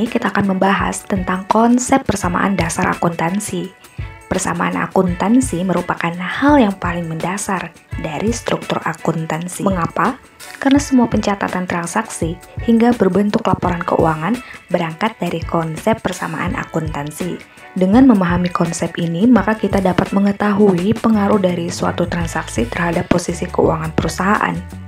ini kita akan membahas tentang konsep persamaan dasar akuntansi. Persamaan akuntansi merupakan hal yang paling mendasar dari struktur akuntansi. Mengapa? Karena semua pencatatan transaksi hingga berbentuk laporan keuangan berangkat dari konsep persamaan akuntansi. Dengan memahami konsep ini, maka kita dapat mengetahui pengaruh dari suatu transaksi terhadap posisi keuangan perusahaan.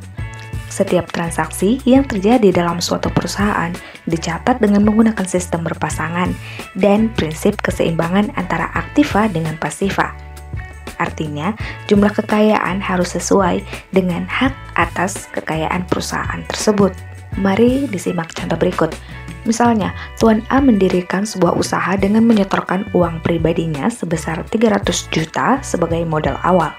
Setiap transaksi yang terjadi dalam suatu perusahaan dicatat dengan menggunakan sistem berpasangan dan prinsip keseimbangan antara aktiva dengan pasiva. Artinya, jumlah kekayaan harus sesuai dengan hak atas kekayaan perusahaan tersebut. Mari disimak contoh berikut. Misalnya, Tuan A mendirikan sebuah usaha dengan menyetorkan uang pribadinya sebesar 300 juta sebagai modal awal.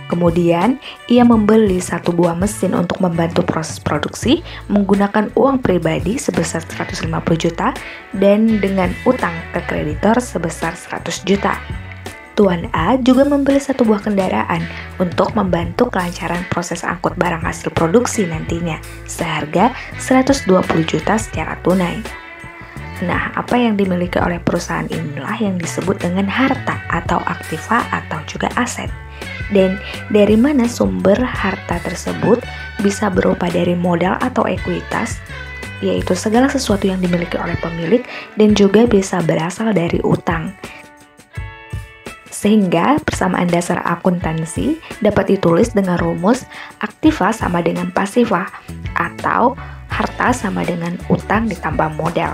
Kemudian, ia membeli satu buah mesin untuk membantu proses produksi menggunakan uang pribadi sebesar 150 juta dan dengan utang ke kreditor sebesar 100 juta. Tuan A juga membeli satu buah kendaraan untuk membantu kelancaran proses angkut barang hasil produksi nantinya seharga 120 juta secara tunai. Nah, apa yang dimiliki oleh perusahaan inilah yang disebut dengan harta atau aktiva atau juga aset. Dan dari mana sumber harta tersebut bisa berupa dari modal atau ekuitas, yaitu segala sesuatu yang dimiliki oleh pemilik dan juga bisa berasal dari utang. Sehingga persamaan dasar akuntansi dapat ditulis dengan rumus aktiva sama dengan pasiva atau harta sama dengan utang ditambah modal.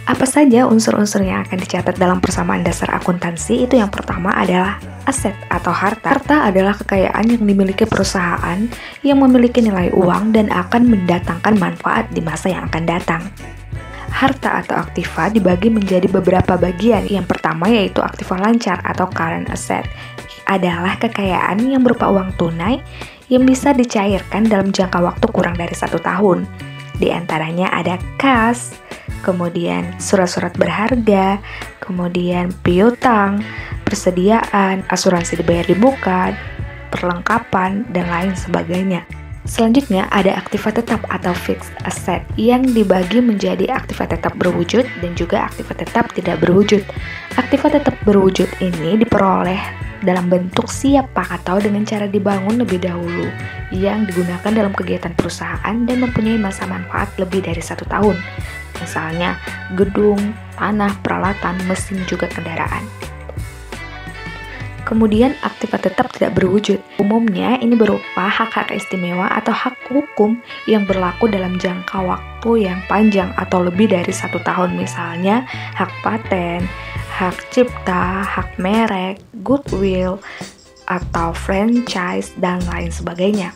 Apa saja unsur-unsur yang akan dicatat dalam persamaan dasar akuntansi? Itu yang pertama adalah aset atau harta. Harta adalah kekayaan yang dimiliki perusahaan yang memiliki nilai uang dan akan mendatangkan manfaat di masa yang akan datang. Harta atau aktiva dibagi menjadi beberapa bagian. Yang pertama yaitu aktiva lancar atau current asset. Adalah kekayaan yang berupa uang tunai yang bisa dicairkan dalam jangka waktu kurang dari 1 tahun. Di antaranya ada kas, kemudian surat-surat berharga, kemudian piutang, persediaan, asuransi dibayar di muka, perlengkapan, dan lain sebagainya. Selanjutnya ada aktiva tetap atau fixed asset yang dibagi menjadi aktiva tetap berwujud dan juga aktiva tetap tidak berwujud. Aktiva tetap berwujud ini diperoleh dalam bentuk siap pakai atau dengan cara dibangun lebih dahulu yang digunakan dalam kegiatan perusahaan dan mempunyai masa manfaat lebih dari 1 tahun. Misalnya gedung, tanah, peralatan, mesin, juga kendaraan. Kemudian aktiva tetap tidak berwujud. Umumnya ini berupa hak-hak istimewa atau hak hukum yang berlaku dalam jangka waktu yang panjang atau lebih dari 1 tahun. Misalnya hak paten, hak cipta, hak merek, goodwill, atau franchise, dan lain sebagainya.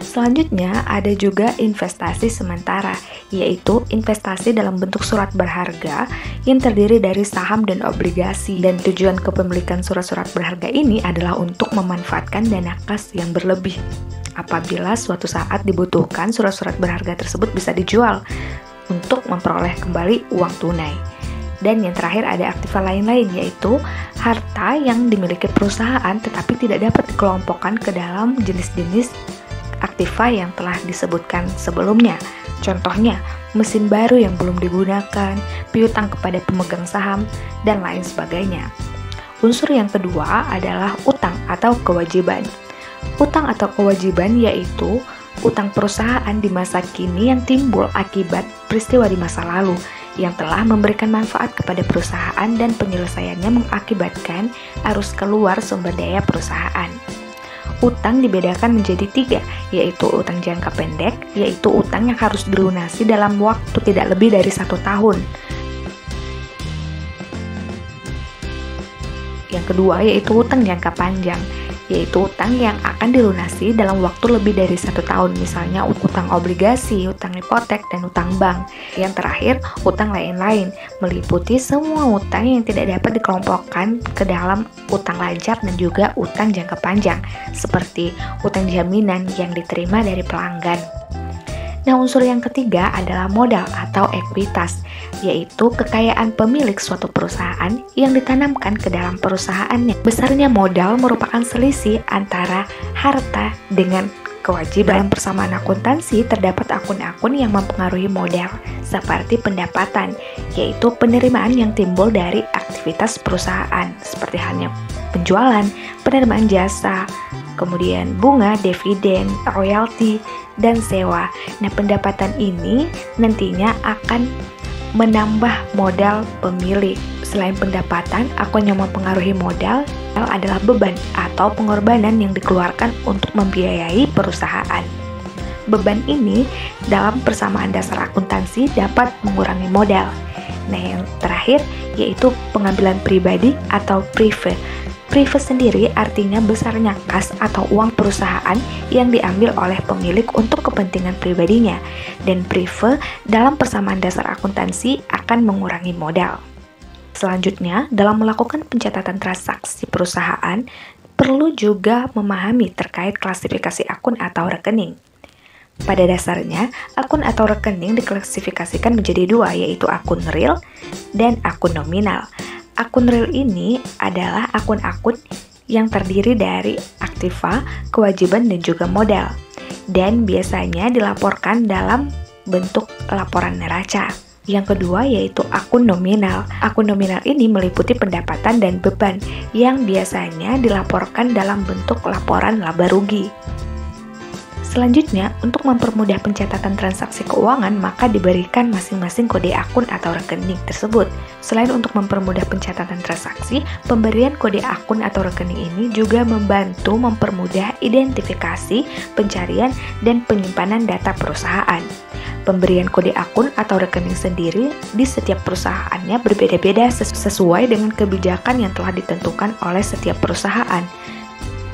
Selanjutnya ada juga investasi sementara, yaitu investasi dalam bentuk surat berharga yang terdiri dari saham dan obligasi. Dan tujuan kepemilikan surat-surat berharga ini adalah untuk memanfaatkan dana kas yang berlebih. Apabila suatu saat dibutuhkan, surat-surat berharga tersebut bisa dijual untuk memperoleh kembali uang tunai. Dan yang terakhir ada aktiva lain-lain, yaitu harta yang dimiliki perusahaan tetapi tidak dapat dikelompokkan ke dalam jenis-jenis aktiva yang telah disebutkan sebelumnya. Contohnya, mesin baru yang belum digunakan, piutang kepada pemegang saham, dan lain sebagainya. Unsur yang kedua adalah utang atau kewajiban. Utang atau kewajiban yaitu utang perusahaan di masa kini yang timbul akibat peristiwa di masa lalu yang telah memberikan manfaat kepada perusahaan dan penyelesaiannya mengakibatkan arus keluar sumber daya perusahaan. Utang dibedakan menjadi 3, yaitu utang jangka pendek, yaitu utang yang harus dilunasi dalam waktu tidak lebih dari 1 tahun. Yang kedua yaitu utang jangka panjang, yaitu utang yang akan dilunasi dalam waktu lebih dari 1 tahun, misalnya utang obligasi, utang hipotek, dan utang bank. Yang terakhir, utang lain-lain, meliputi semua utang yang tidak dapat dikelompokkan ke dalam utang lancar dan juga utang jangka panjang, seperti utang jaminan yang diterima dari pelanggan. Nah, unsur yang ketiga adalah modal atau ekuitas, yaitu kekayaan pemilik suatu perusahaan yang ditanamkan ke dalam perusahaannya. Besarnya modal merupakan selisih antara harta dengan kewajiban. Dalam persamaan akuntansi terdapat akun-akun yang mempengaruhi modal seperti pendapatan, yaitu penerimaan yang timbul dari aktivitas perusahaan seperti halnya penjualan, penerimaan jasa, kemudian bunga, dividen, royalti, dan sewa. Nah, pendapatan ini nantinya akan menambah modal pemilik. Selain pendapatan, akun yang mempengaruhi modal adalah beban atau pengorbanan yang dikeluarkan untuk membiayai perusahaan. Beban ini dalam persamaan dasar akuntansi dapat mengurangi modal. Nah, yang terakhir yaitu pengambilan pribadi atau prive. Prive sendiri artinya besarnya kas atau uang perusahaan yang diambil oleh pemilik untuk kepentingan pribadinya, dan prive dalam persamaan dasar akuntansi akan mengurangi modal. Selanjutnya, dalam melakukan pencatatan transaksi perusahaan, perlu juga memahami terkait klasifikasi akun atau rekening. Pada dasarnya, akun atau rekening diklasifikasikan menjadi dua, yaitu akun real dan akun nominal. Akun real ini adalah akun-akun yang terdiri dari aktiva, kewajiban, dan juga modal, dan biasanya dilaporkan dalam bentuk laporan neraca. Yang kedua yaitu akun nominal. Akun nominal ini meliputi pendapatan dan beban yang biasanya dilaporkan dalam bentuk laporan laba rugi. Selanjutnya, untuk mempermudah pencatatan transaksi keuangan, maka diberikan masing-masing kode akun atau rekening tersebut. Selain untuk mempermudah pencatatan transaksi, pemberian kode akun atau rekening ini juga membantu mempermudah identifikasi, pencarian, dan penyimpanan data perusahaan. Pemberian kode akun atau rekening sendiri di setiap perusahaannya berbeda-beda sesuai dengan kebijakan yang telah ditentukan oleh setiap perusahaan.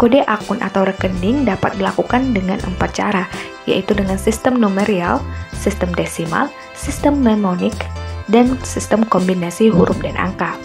Kode akun atau rekening dapat dilakukan dengan 4 cara, yaitu dengan sistem numerial, sistem desimal, sistem mnemonik, dan sistem kombinasi huruf dan angka.